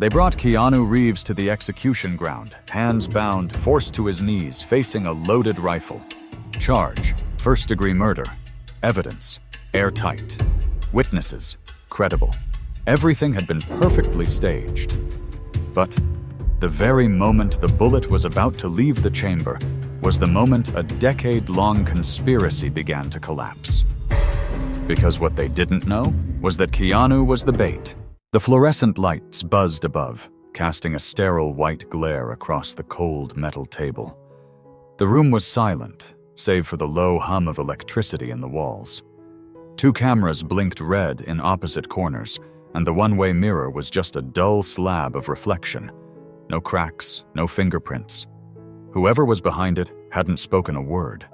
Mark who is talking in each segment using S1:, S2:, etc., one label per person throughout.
S1: They brought Keanu Reeves to the execution ground, hands bound, forced to his knees, facing a loaded rifle. Charge: first-degree murder. Evidence: airtight. Witnesses: credible. Everything had been perfectly staged. But the very moment the bullet was about to leave the chamber was the moment a decade-long conspiracy began to collapse. Because what they didn't know was that Keanu was the bait. The fluorescent lights buzzed above, casting a sterile white glare across the cold metal table. The room was silent, save for the low hum of electricity in the walls. 2 cameras blinked red in opposite corners, and the one-way mirror was just a dull slab of reflection. No cracks, no fingerprints. Whoever was behind it hadn't spoken a word.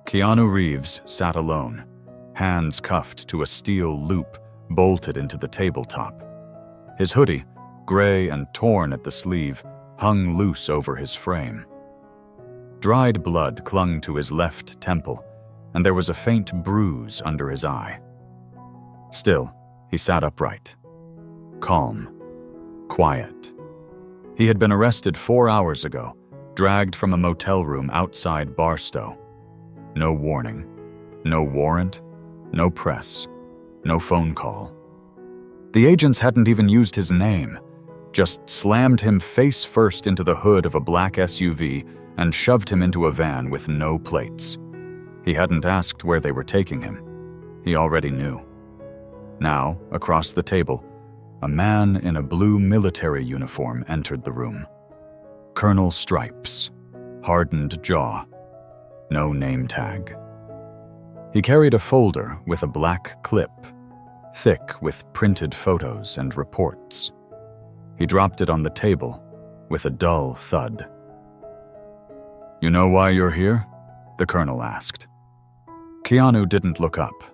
S1: Keanu Reeves sat alone, hands cuffed to a steel loop bolted into the tabletop. His hoodie, gray and torn at the sleeve, hung loose over his frame. Dried blood clung to his left temple, and there was a faint bruise under his eye. Still, he sat upright. Calm. Quiet. He had been arrested 4 hours ago, dragged from a motel room outside Barstow. No warning. No warrant. No press. No phone call. The agents hadn't even used his name, just slammed him face first into the hood of a black SUV and shoved him into a van with no plates. He hadn't asked where they were taking him. He already knew. Now, across the table, a man in a blue military uniform entered the room. Colonel Stripes, hardened jaw, no name tag. He carried a folder with a black clip, thick with printed photos and reports. He dropped it on the table with a dull thud. "You know why you're here?" the colonel asked. Keanu didn't look up.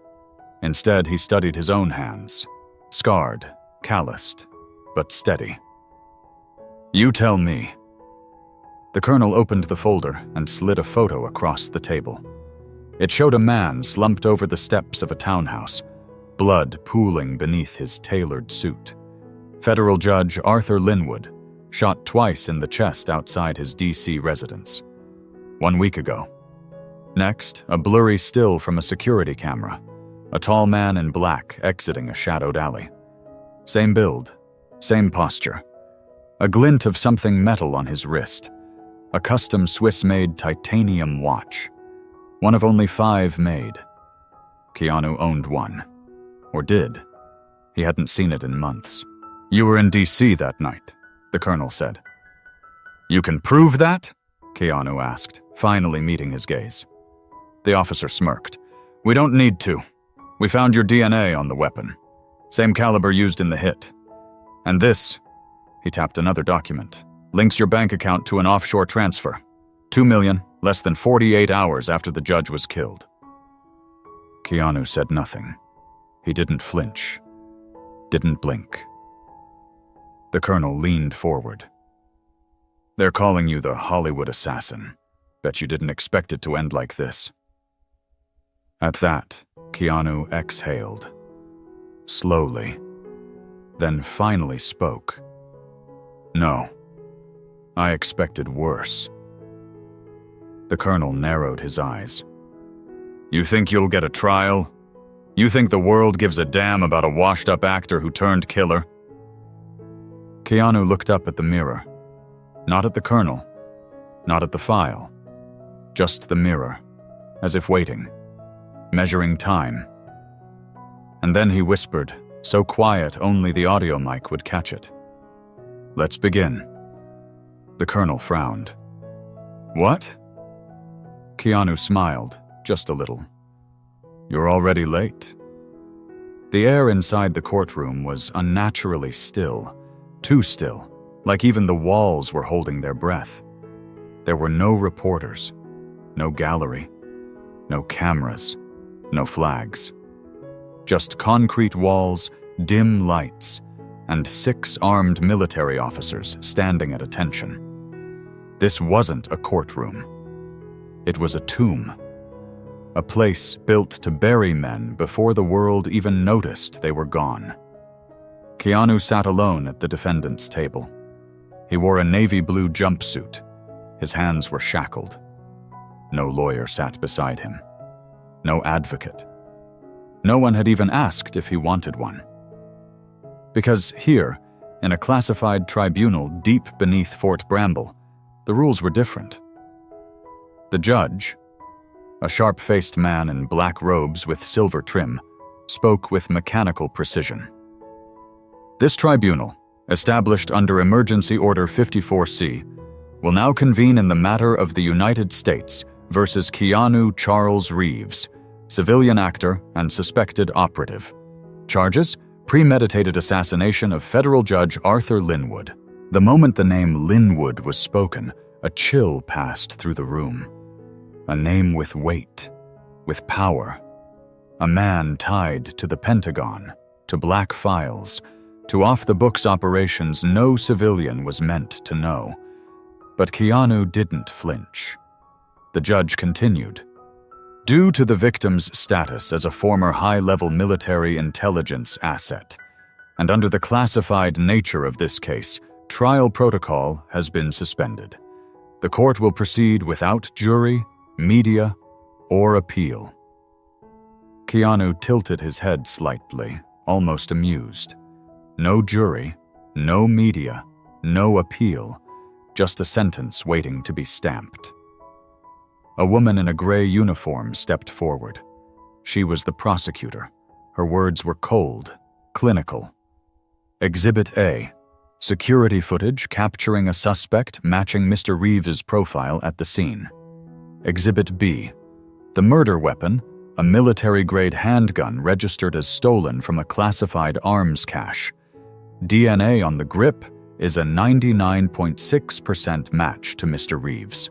S1: Instead, he studied his own hands, scarred, calloused, but steady. "You tell me." The colonel opened the folder and slid a photo across the table. It showed a man slumped over the steps of a townhouse, blood pooling beneath his tailored suit. Federal Judge Arthur Linwood, shot twice in the chest outside his D.C. residence. 1 week ago. Next, a blurry still from a security camera. A tall man in black exiting a shadowed alley. Same build, same posture. A glint of something metal on his wrist. A custom Swiss-made titanium watch. One of only 5 made. Keanu owned one. Or did. He hadn't seen it in months. "You were in D.C. that night," the colonel said. "You can prove that?" Keanu asked, finally meeting his gaze. The officer smirked. "We don't need to. We found your DNA on the weapon. Same caliber used in the hit. And this," he tapped another document, "links your bank account to an offshore transfer. $2 million, less than 48 hours after the judge was killed." Keanu said nothing. He didn't flinch. Didn't blink. The colonel leaned forward. "They're calling you the Hollywood assassin. Bet you didn't expect it to end like this." At that, Keanu exhaled. Slowly. Then finally spoke. "No. I expected worse." The colonel narrowed his eyes. "You think you'll get a trial? You think the world gives a damn about a washed-up actor who turned killer?" Keanu looked up at the mirror. Not at the colonel. Not at the file. Just the mirror, as if waiting, measuring time. And then he whispered, so quiet only the audio mic would catch it. "Let's begin." The colonel frowned. "What?" Keanu smiled, just a little. "You're already late." The air inside the courtroom was unnaturally still, too still, like even the walls were holding their breath. There were no reporters, no gallery, no cameras, no flags. Just concrete walls, dim lights, and 6 armed military officers standing at attention. This wasn't a courtroom. It was a tomb. A place built to bury men before the world even noticed they were gone. Keanu sat alone at the defendant's table. He wore a navy blue jumpsuit. His hands were shackled. No lawyer sat beside him. No advocate. No one had even asked if he wanted one. Because here, in a classified tribunal deep beneath Fort Bramble, the rules were different. The judge, a sharp-faced man in black robes with silver trim, spoke with mechanical precision. This tribunal, established under Emergency Order 54C, will now convene in the matter of the United States versus Keanu Charles Reeves, civilian actor and suspected operative. Charges: premeditated assassination of federal judge Arthur Linwood. The moment the name Linwood was spoken, a chill passed through the room. A name with weight, with power. A man tied to the Pentagon, to black files, to off-the-books operations no civilian was meant to know. But Keanu didn't flinch. The judge continued. Due to the victim's status as a former high-level military intelligence asset, and under the classified nature of this case, trial protocol has been suspended. The court will proceed without jury, media, or appeal. Keanu tilted his head slightly, almost amused. No jury, no media, no appeal, just a sentence waiting to be stamped. A woman in a gray uniform stepped forward. She was the prosecutor. Her words were cold, clinical. Exhibit A, security footage capturing a suspect matching Mr. Reeves's profile at the scene. Exhibit B, the murder weapon, a military-grade handgun registered as stolen from a classified arms cache. DNA on the grip is a 99.6% match to Mr. Reeves.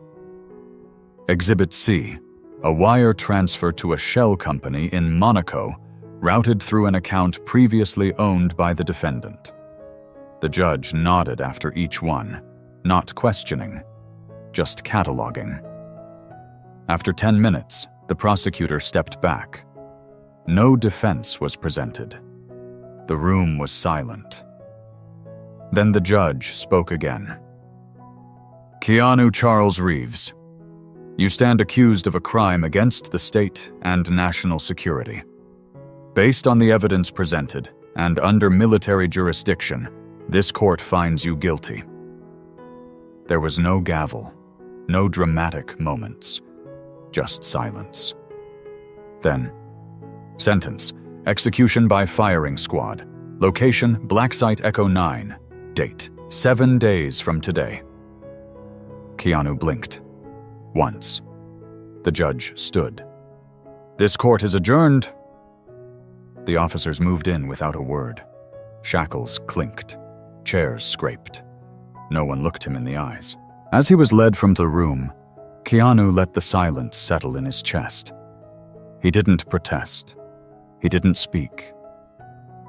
S1: Exhibit C, a wire transfer to a shell company in Monaco, routed through an account previously owned by the defendant. The judge nodded after each one, not questioning, just cataloging. After 10 minutes, the prosecutor stepped back. No defense was presented. The room was silent. Then the judge spoke again. Keanu Charles Reeves, you stand accused of a crime against the state and national security. Based on the evidence presented and under military jurisdiction, this court finds you guilty. There was no gavel, no dramatic moments, just silence. Then, sentence, execution by firing squad, location Black Site Echo 9, date 7 days from today. Keanu blinked. Once. The judge stood. This court is adjourned. The officers moved in without a word. Shackles clinked. Chairs scraped. No one looked him in the eyes. As he was led from the room, Keanu let the silence settle in his chest. He didn't protest. He didn't speak.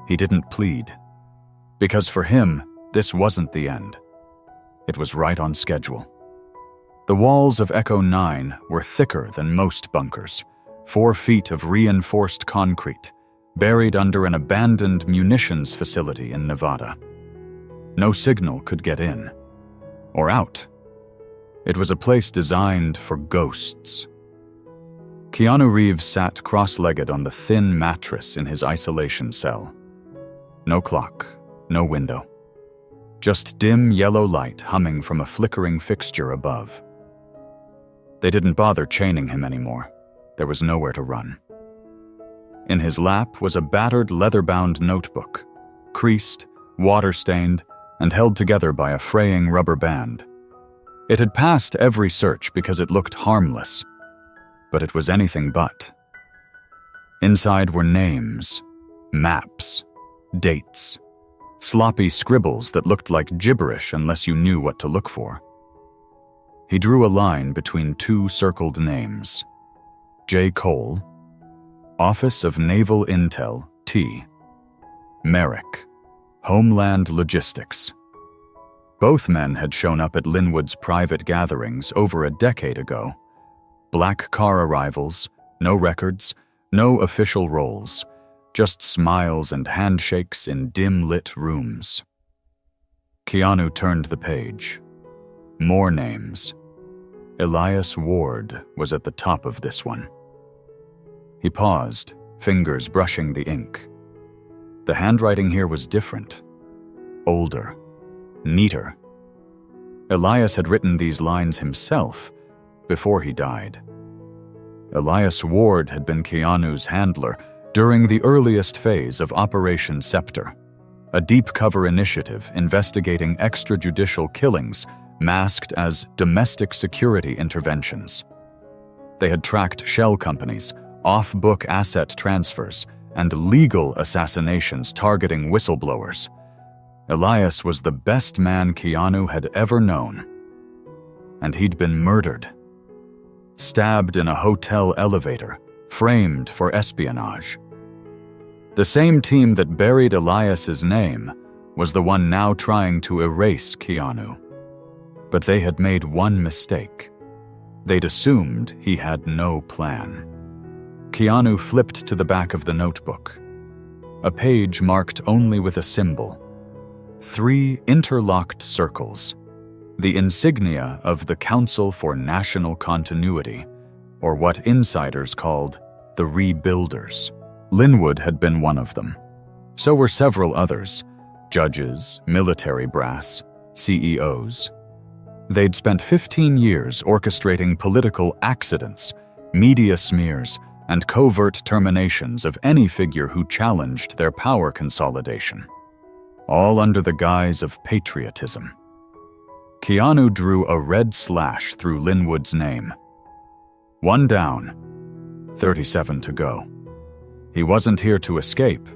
S1: He didn't plead. Because for him, this wasn't the end. It was right on schedule. The walls of Echo 9 were thicker than most bunkers, 4 feet of reinforced concrete, buried under an abandoned munitions facility in Nevada. No signal could get in, or out. It was a place designed for ghosts. Keanu Reeves sat cross-legged on the thin mattress in his isolation cell. No clock, no window. Just dim yellow light humming from a flickering fixture above. They didn't bother chaining him anymore. There was nowhere to run. In his lap was a battered leather-bound notebook, creased, water-stained, and held together by a fraying rubber band. It had passed every search because it looked harmless, but it was anything but. Inside were names, maps, dates, sloppy scribbles that looked like gibberish unless you knew what to look for. He drew a line between 2 circled names. J. Cole, Office of Naval Intel, T. Merrick, Homeland Logistics. Both men had shown up at Linwood's private gatherings over a decade ago. Black car arrivals, no records, no official roles, Just smiles and handshakes in dim-lit rooms. Keanu turned the page. More names. Elias Ward was at the top of this one. He paused, fingers brushing the ink. The handwriting here was different. Older. Neater. Elias had written these lines himself before he died. Elias Ward had been Keanu's handler during the earliest phase of Operation Scepter, a deep-cover initiative investigating extrajudicial killings masked as domestic security interventions. They had tracked shell companies, off-book asset transfers, and legal assassinations targeting whistleblowers. Elias was the best man Keanu had ever known. And he'd been murdered. Stabbed in a hotel elevator, framed for espionage. The same team that buried Elias's name was the one now trying to erase Keanu. But they had made one mistake. They'd assumed he had no plan. Keanu flipped to the back of the notebook. A page marked only with a symbol. 3 interlocked circles. The insignia of the Council for National Continuity, or what insiders called the Rebuilders. Linwood had been one of them. So were several others, judges, military brass, CEOs. They'd spent 15 years orchestrating political accidents, media smears, and covert terminations of any figure who challenged their power consolidation, all under the guise of patriotism. Keanu drew a red slash through Linwood's name. 1 down, 37 to go. He wasn't here to escape.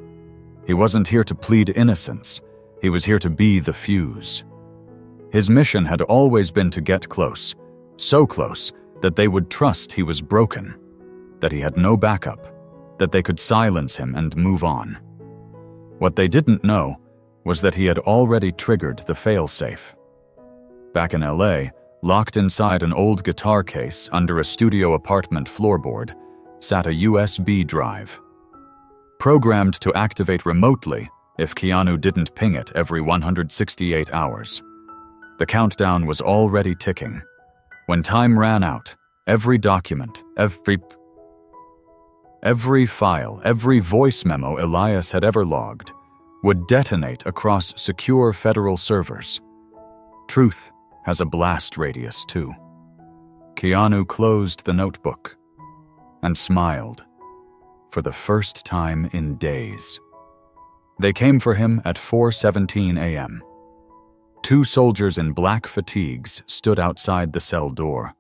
S1: He wasn't here to plead innocence. He was here to be the fuse. His mission had always been to get close, so close that they would trust he was broken, that he had no backup, that they could silence him and move on. What they didn't know was that he had already triggered the failsafe. Back in LA, locked inside an old guitar case under a studio apartment floorboard, sat a USB drive. Programmed to activate remotely if Keanu didn't ping it every 168 hours. The countdown was already ticking. When time ran out, every document, every file, every voice memo Elias had ever logged would detonate across secure federal servers. Truth has a blast radius, too. Keanu closed the notebook and smiled for the first time in days. They came for him at 4:17 a.m. 2 soldiers in black fatigues stood outside the cell door,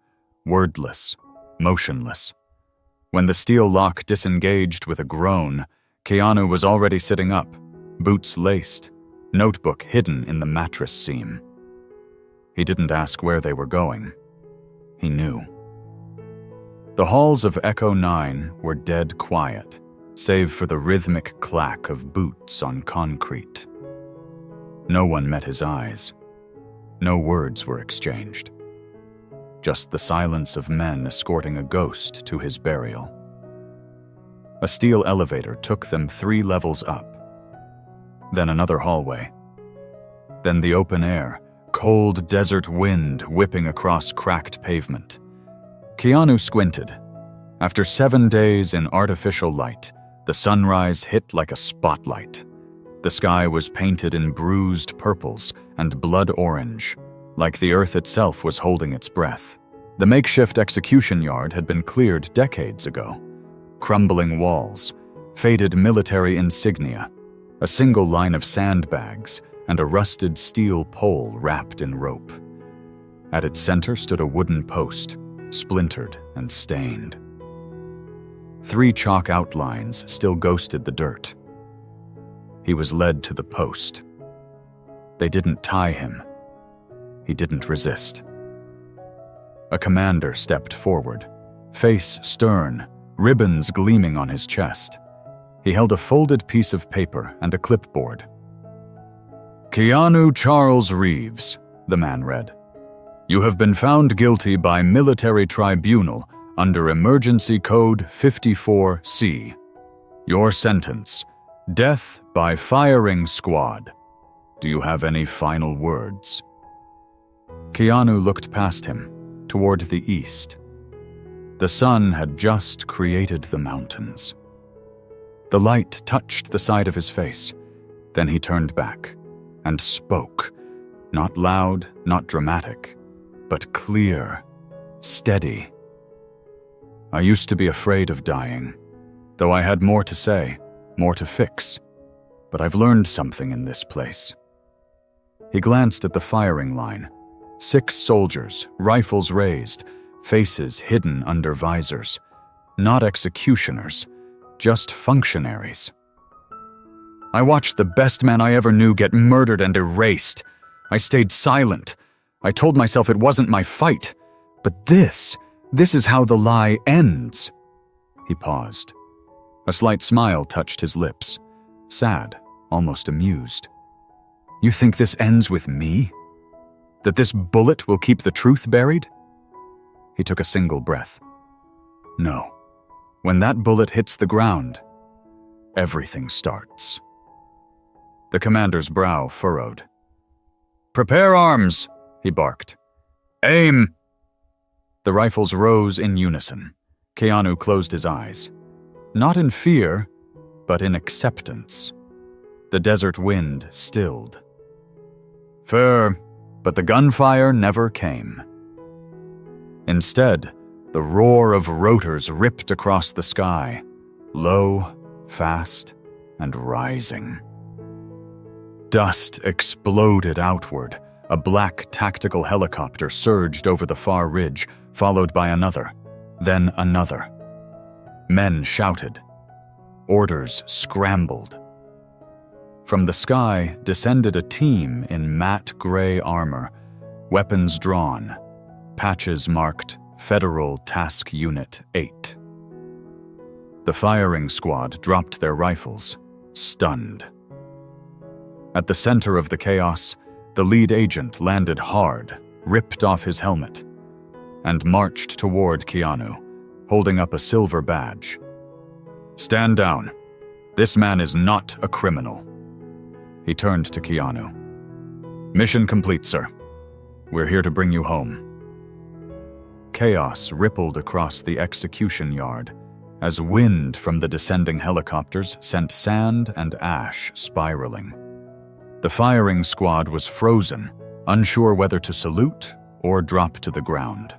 S1: wordless, motionless. When the steel lock disengaged with a groan, Keanu was already sitting up, boots laced, notebook hidden in the mattress seam. He didn't ask where they were going. He knew. The halls of Echo 9 were dead quiet, save for the rhythmic clack of boots on concrete. No one met his eyes. No words were exchanged. Just the silence of men escorting a ghost to his burial. A steel elevator took them 3 levels up. Then another hallway. Then the open air, cold desert wind whipping across cracked pavement. Keanu squinted. After 7 days in artificial light, the sunrise hit like a spotlight. The sky was painted in bruised purples and blood orange, like the earth itself was holding its breath. The makeshift execution yard had been cleared decades ago. Crumbling walls, faded military insignia, a single line of sandbags, and a rusted steel pole wrapped in rope. At its center stood a wooden post, splintered and stained. 3 chalk outlines still ghosted the dirt. He was led to the post. They didn't tie him. He didn't resist. A commander stepped forward, face stern, ribbons gleaming on his chest. He held a folded piece of paper and a clipboard. "Keanu Charles Reeves," the man read. "You have been found guilty by military tribunal under Emergency Code 54C. Your sentence, death by firing squad. Do you have any final words? Keanu looked past him, toward the east. The sun had just created the mountains. The light touched the side of his face. Then he turned back and spoke, not loud, not dramatic, but clear, steady. I used to be afraid of dying, though I had more to say, more to fix, but I've learned something in this place. He glanced at the firing line. 6 soldiers, rifles raised, faces hidden under visors. Not executioners, just functionaries. I watched the best man I ever knew get murdered and erased. I stayed silent. I told myself it wasn't my fight. But this is how the lie ends. He paused. A slight smile touched his lips. Sad, almost amused. You think this ends with me? That this bullet will keep the truth buried? He took a single breath. No. When that bullet hits the ground, everything starts. The commander's brow furrowed. Prepare arms, he barked. Aim! The rifles rose in unison. Keanu closed his eyes. Not in fear, but in acceptance. The desert wind stilled. Fair, but the gunfire never came. Instead, the roar of rotors ripped across the sky, low, fast, and rising. Dust exploded outward. A black tactical helicopter surged over the far ridge, followed by another, then another. Men shouted. Orders scrambled. From the sky descended a team in matte gray armor, weapons drawn, patches marked Federal Task Unit 8. The firing squad dropped their rifles, stunned. At the center of the chaos, the lead agent landed hard, ripped off his helmet, and marched toward Keanu, holding up a silver badge. Stand down. This man is not a criminal. He turned to Keanu. Mission complete, sir. We're here to bring you home. Chaos rippled across the execution yard as wind from the descending helicopters sent sand and ash spiraling. The firing squad was frozen, unsure whether to salute or drop to the ground.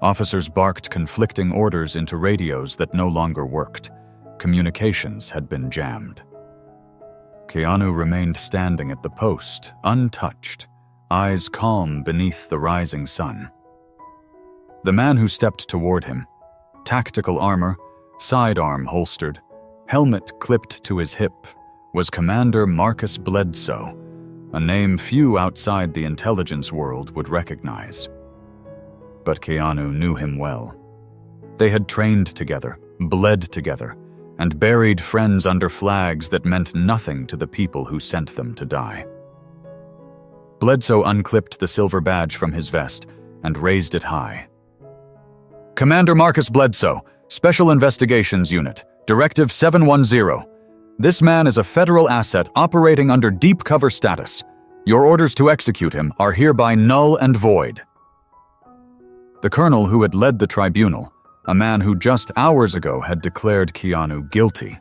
S1: Officers barked conflicting orders into radios that no longer worked. Communications had been jammed. Keanu remained standing at the post, untouched, eyes calm beneath the rising sun. The man who stepped toward him, tactical armor, sidearm holstered, helmet clipped to his hip, was Commander Marcus Bledsoe, a name few outside the intelligence world would recognize. But Keanu knew him well. They had trained together, bled together, and buried friends under flags that meant nothing to the people who sent them to die. Bledsoe unclipped the silver badge from his vest and raised it high. Commander Marcus Bledsoe, Special Investigations Unit, Directive 710. This man is a federal asset operating under deep cover status. Your orders to execute him are hereby null and void. The colonel who had led the tribunal, a man who just hours ago had declared Keanu guilty,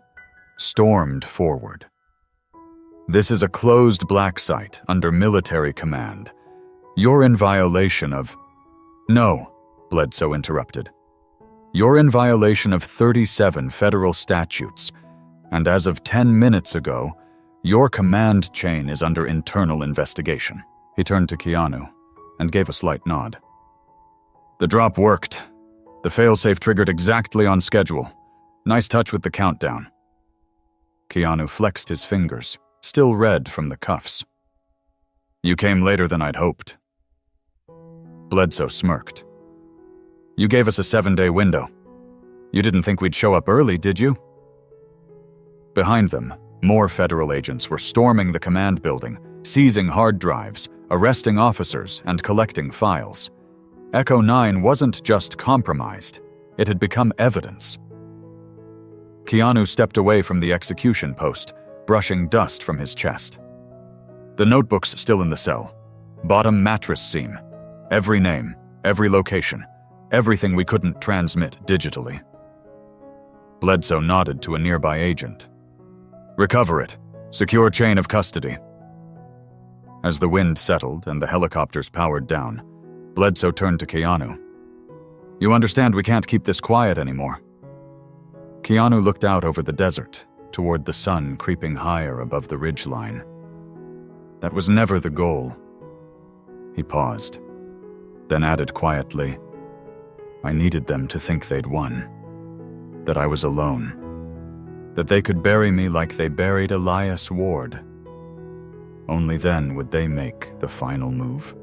S1: stormed forward. This is a closed black site under military command. You're in violation of... No, Bledsoe interrupted. You're in violation of 37 federal statutes, and as of 10 minutes ago, your command chain is under internal investigation. He turned to Keanu and gave a slight nod. The drop worked. The failsafe triggered exactly on schedule. Nice touch with the countdown. Keanu flexed his fingers, still red from the cuffs. You came later than I'd hoped. Bledsoe smirked. You gave us a 7-day window. You didn't think we'd show up early, did you? Behind them, more federal agents were storming the command building, seizing hard drives, arresting officers, and collecting files. Echo 9 wasn't just compromised, it had become evidence. Keanu stepped away from the execution post, brushing dust from his chest. The notebook's still in the cell. Bottom mattress seam. Every name, every location, everything we couldn't transmit digitally. Bledsoe nodded to a nearby agent. Recover it. Secure chain of custody. As the wind settled and the helicopters powered down, Bledsoe turned to Keanu. You understand we can't keep this quiet anymore. Keanu looked out over the desert, toward the sun creeping higher above the ridgeline. That was never the goal. He paused, then added quietly, I needed them to think they'd won, that I was alone, that they could bury me like they buried Elias Ward. Only then would they make the final move.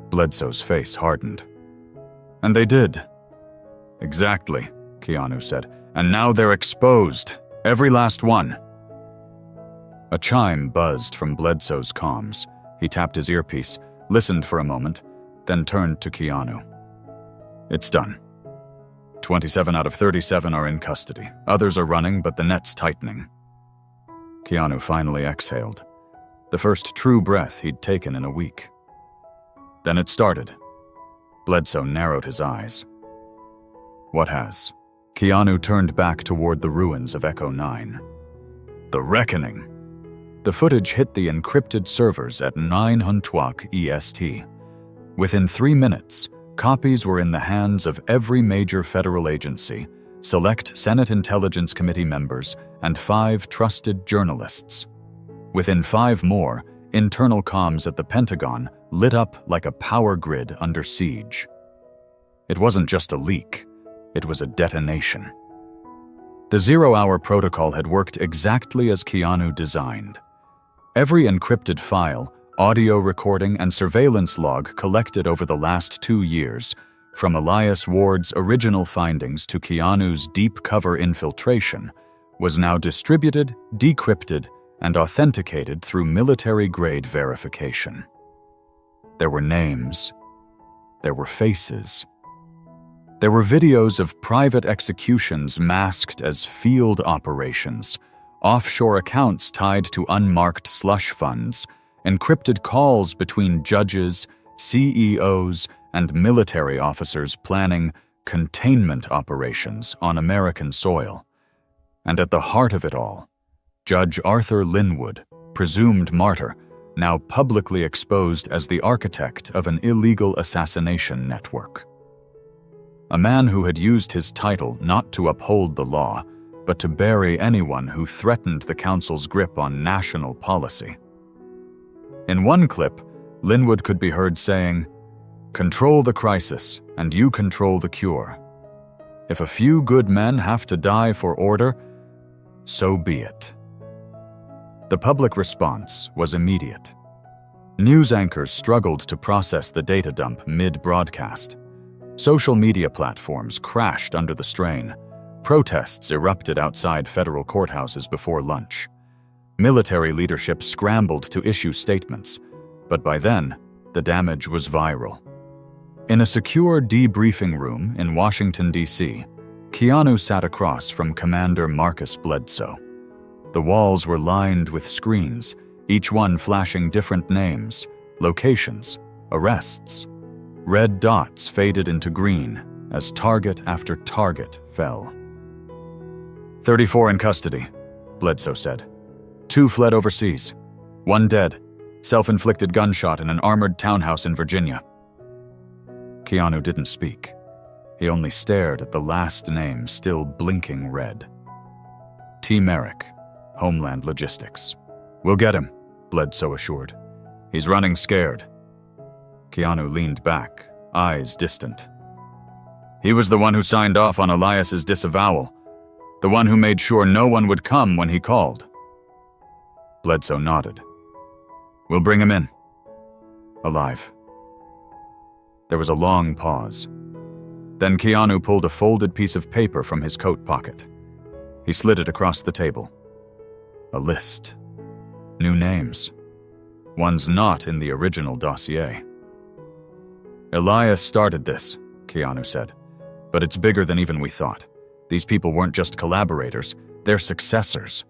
S1: Bledsoe's face hardened. And they did. Exactly, Keanu said. And now they're exposed. Every last one. A chime buzzed from Bledsoe's comms. He tapped his earpiece, listened for a moment, then turned to Keanu. It's done. 27 out of 37 are in custody. Others are running, but the net's tightening. Keanu finally exhaled. The first true breath he'd taken in a week. Then it started. Bledsoe narrowed his eyes. What has? Keanu turned back toward the ruins of Echo 9. The Reckoning. The footage hit the encrypted servers at 9:00 EST. Within 3 minutes, copies were in the hands of every major federal agency, select Senate Intelligence Committee members, and 5 trusted journalists. Within 5 more, internal comms at the Pentagon lit up like a power grid under siege. It wasn't just a leak, it was a detonation. The zero-hour protocol had worked exactly as Keanu designed. Every encrypted file, audio recording, and surveillance log collected over the last 2 years, from Elias Ward's original findings to Keanu's deep cover infiltration, was now distributed, decrypted, and authenticated through military-grade verification. There were names. There were faces. There were videos of private executions masked as field operations, offshore accounts tied to unmarked slush funds, encrypted calls between judges, CEOs, and military officers planning containment operations on American soil. And at the heart of it all, Judge Arthur Linwood, presumed martyr, now publicly exposed as the architect of an illegal assassination network. A man who had used his title not to uphold the law, but to bury anyone who threatened the council's grip on national policy. In one clip, Linwood could be heard saying, "Control the crisis, and you control the cure. If a few good men have to die for order, so be it." The public response was immediate. News anchors struggled to process the data dump mid-broadcast. Social media platforms crashed under the strain. Protests erupted outside federal courthouses before lunch. Military leadership scrambled to issue statements, but by then, the damage was viral. In a secure debriefing room in Washington, D.C., Keanu sat across from Commander Marcus Bledsoe. The walls were lined with screens, each one flashing different names, locations, arrests. Red dots faded into green as target after target fell. 34 in custody, Bledsoe said. 2 fled overseas. 1 dead, self-inflicted gunshot in an armored townhouse in Virginia. Keanu didn't speak. He only stared at the last name still blinking red. T. Merrick, Homeland Logistics. We'll get him, Bledsoe assured. He's running scared. Keanu leaned back, eyes distant. He was the one who signed off on Elias's disavowal, the one who made sure no one would come when he called. Bledsoe nodded. We'll bring him in. Alive. There was a long pause. Then Keanu pulled a folded piece of paper from his coat pocket. He slid it across the table. A list. New names. Ones not in the original dossier. Elias started this, Keanu said, but it's bigger than even we thought. These people weren't just collaborators, they're successors.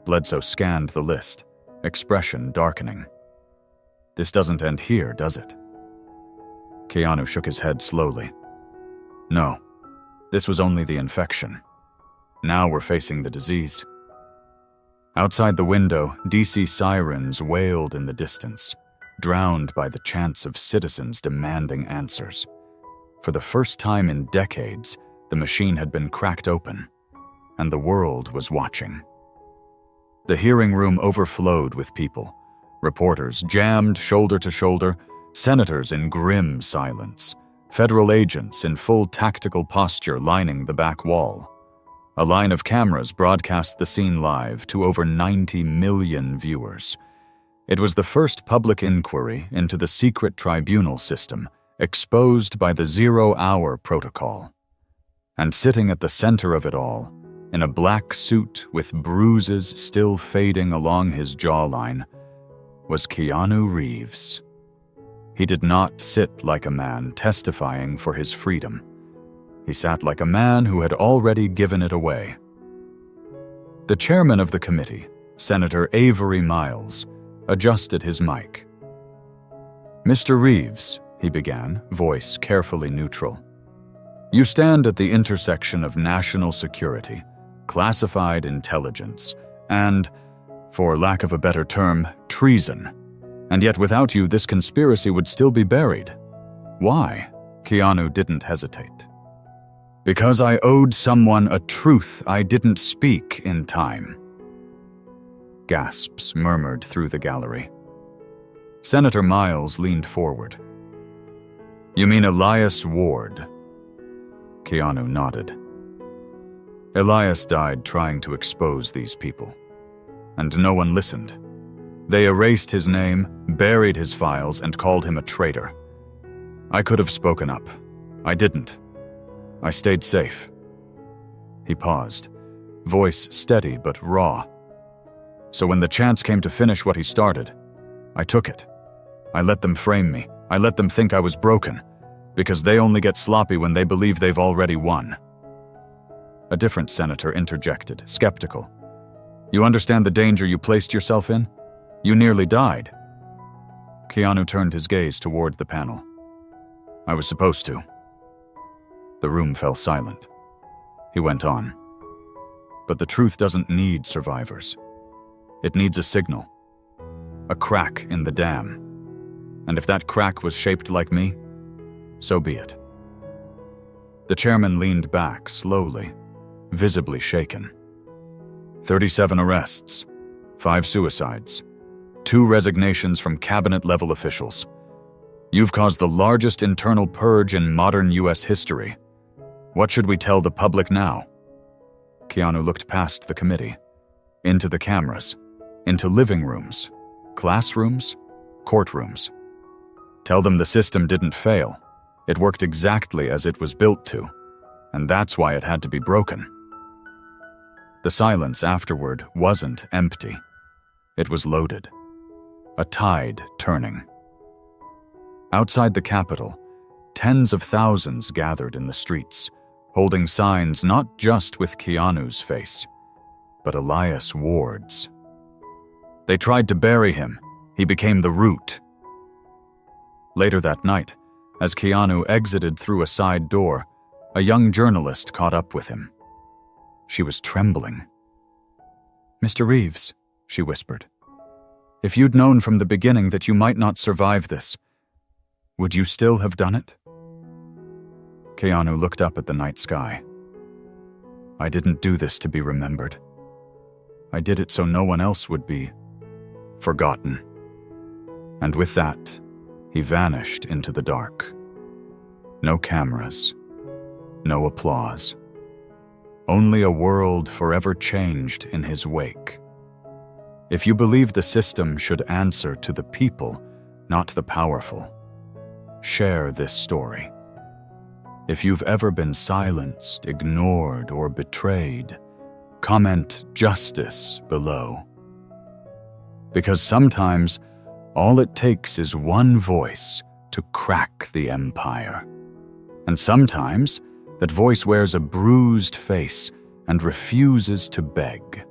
S1: Bledsoe scanned the list, expression darkening. This doesn't end here, does it? Keanu shook his head slowly. No, this was only the infection. Now we're facing the disease. Outside the window, DC sirens wailed in the distance, drowned by the chants of citizens demanding answers. For the first time in decades, the machine had been cracked open, and the world was watching. The hearing room overflowed with people, reporters jammed shoulder to shoulder, senators in grim silence, federal agents in full tactical posture lining the back wall. A line of cameras broadcast the scene live to over 90 million viewers. It was the first public inquiry into the secret tribunal system, exposed by the 0-hour protocol. And sitting at the center of it all, in a black suit with bruises still fading along his jawline, was Keanu Reeves. He did not sit like a man testifying for his freedom. He sat like a man who had already given it away. The chairman of the committee, Senator Avery Miles, adjusted his mic. "Mr. Reeves," he began, voice carefully neutral, "you stand at the intersection of national security, classified intelligence, and, for lack of a better term, treason. And yet without you, this conspiracy would still be buried. Why?" Keanu didn't hesitate. "Because I owed someone a truth I didn't speak in time." Gasps murmured through the gallery. Senator Miles leaned forward. "You mean Elias Ward?" Keanu nodded. Elias died trying to expose these people, and no one listened. They erased his name, buried his files, and called him a traitor. I could have spoken up. I didn't. I stayed safe. He paused, voice steady but raw. So when the chance came to finish what he started, I took it. I let them frame me. I let them think I was broken, because they only get sloppy when they believe they've already won. A different senator interjected, skeptical. "You understand the danger you placed yourself in? You nearly died." Keanu turned his gaze toward the panel. "I was supposed to." The room fell silent. He went on. "But the truth doesn't need survivors. It needs a signal. A crack in the dam. And if that crack was shaped like me, so be it." The chairman leaned back slowly, visibly shaken. 37 arrests, 5 suicides, 2 resignations from cabinet-level officials. You've caused the largest internal purge in modern U.S. history. What should we tell the public now? Keanu looked past the committee, into the cameras, into living rooms, classrooms, courtrooms. Tell them the system didn't fail. It worked exactly as it was built to, and that's why it had to be broken. The silence afterward wasn't empty. It was loaded. A tide turning. Outside the Capitol, tens of thousands gathered in the streets, holding signs not just with Keanu's face, but Elias Ward's. They tried to bury him. He became the root. Later that night, as Keanu exited through a side door, a young journalist caught up with him. She was trembling. "Mr. Reeves," she whispered, "if you'd known from the beginning that you might not survive this, would you still have done it?" Keanu looked up at the night sky. "I didn't do this to be remembered. I did it so no one else would be forgotten." And with that, he vanished into the dark. No cameras, no applause. Only a world forever changed in his wake. If you believe the system should answer to the people, not the powerful, share this story. If you've ever been silenced, ignored, or betrayed, comment justice below. Because sometimes, all it takes is one voice to crack the empire. And sometimes, That voice wears a bruised face and refuses to beg.